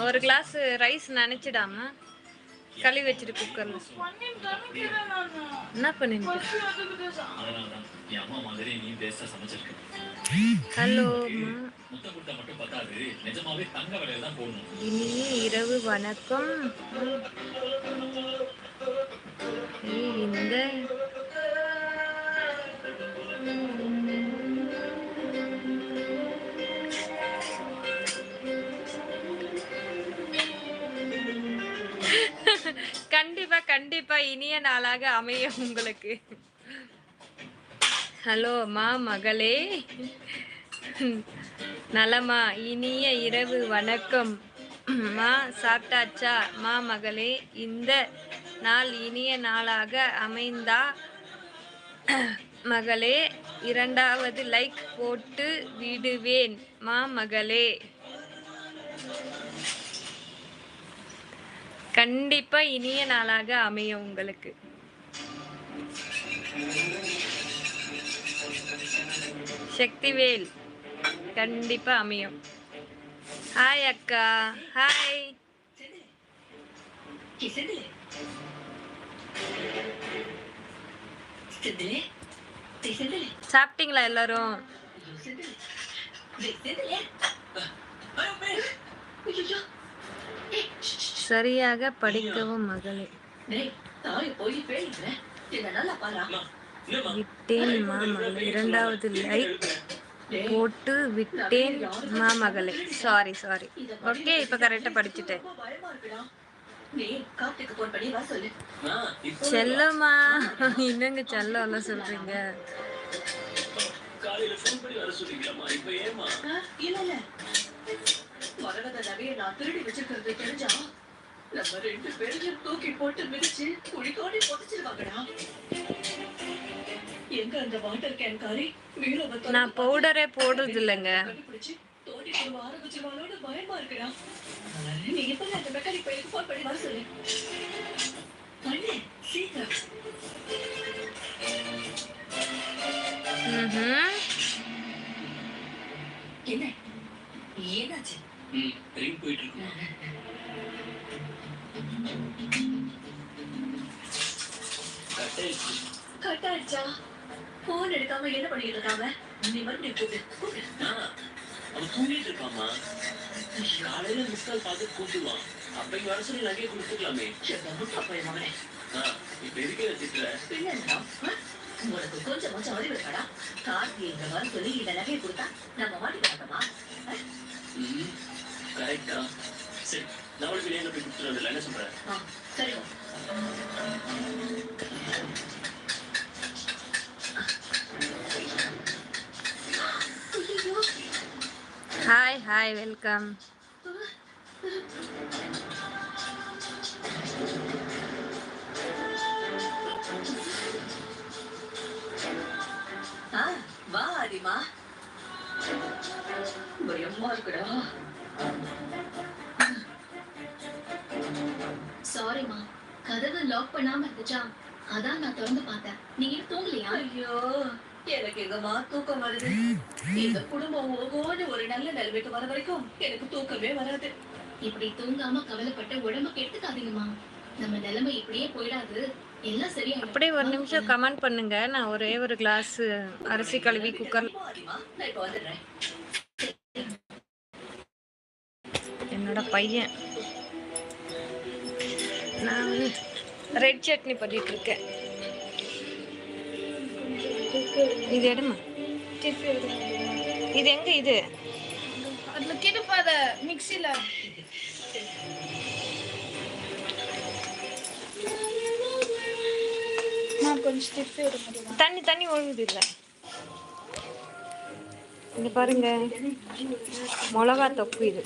ஒரு class rice நினைச்சிடாம களி வச்சிட்டு குக்கர்ல என்ன பண்ணிட்டு ஹலோ இனிய இரவு வணக்கம். இந்த கண்டிப்பா கண்டிப்பா இனிய நாளாக அமையும் உங்களுக்கு. ஹலோ மா மகளே, நலமா? இனிய இரவு வணக்கம் மா. சாப்பிட்டாச்சா மா மகளே? இந்த நாள் இனிய நாளாக அமைந்தா மகளே? இரண்டாவது லைக் போட்டு விடுவேன் மா மகளே. கண்டிப்பா இனிய நாளாக அமையும் உங்களுக்கு. சக்திவேல் கண்டிப்பா அமையும். ஹாய் அக்கா. ஹாய். சாப்பிட்டீங்களா எல்லாரும்? சரியாக படிக்கவும் மகளே. விட்டேன் மாமகளே. இரண்டாவது லைக் போட்டு விட்டேன் மாமகளே. Sorry sorry. ஓகே, இப்ப கரெக்டா படிச்சுட்டேன். செல்லம்மா, என்னங்க செல்லம் எல்லாம் சொல்றீங்க? நான் பவுடரே போடுறது இல்லைங்க. கட்டாச்சா போன் எடுக்காம என்ன பண்ணிட்டு இருக்காங்க? நீ மறுபடியும் கூப்பிடு. அவன் தூங்கிட்டு இருக்காமா. காலையில மிஸ்கால் பார்த்து கூப்பிடுவான். அப்ப இங்க வர சொல்லி நகையை கொடுத்துக்கலாமே. மகனே இப்ப இருக்கிற திட்டுல உனக்கு கொஞ்சம் அறிவு இருக்காடா? கார்த்தி இந்த வர சொல்லி இந்த நகையை கொடுத்தா நம்ம மாட்டிக்கலாமா? கரெக்டா? சரி, நான் வெளியே போய் கொடுத்துட்டு வந்துடல. என்ன சொல்றேன்? சரி. Hi hi, welcome. வா ஆதிமா. பயமா இருக்குடா. சாரிமா, கதவு லாக் பண்ணாம இருந்துச்சா, அதான் நான் திறந்து பார்த்தேன். நீங்க தூங்கலையா? ஐயோ, எனக்கு எங்கம்மா தூக்கம் வருது. இந்த குடும்பம் ஒவ்வொரு ஒரு நல்ல நிலைமைக்கு வர வரைக்கும் எனக்கு தூக்கமே வராது. இப்படி தூங்காம கவலைப்பட்ட உடம்பு கெடுத்துக்காதீங்கம்மா. நம்ம நிலைமை இப்படியே போயிடாது. எல்லாம் சரியா. அப்படியே ஒரு நிமிஷம் கமெண்ட் பண்ணுங்க. நான் ஒரே ஒரு கிளாஸ் அரிசி கழுவி குக்கர். என்னோட பையன், நான் ரெட் சட்னி பண்ணிட்டு இருக்கேன். இது எடுமா. இது எங்க? இது அதுல கிடுப்பாத மிக்ஸில. நான் கொஞ்சம் ஸ்டிஃப் எடுங்க. தண்ணி ஒழுகுது இல்ல. இங்க பாருங்க, மிளகா தொக்கு இது.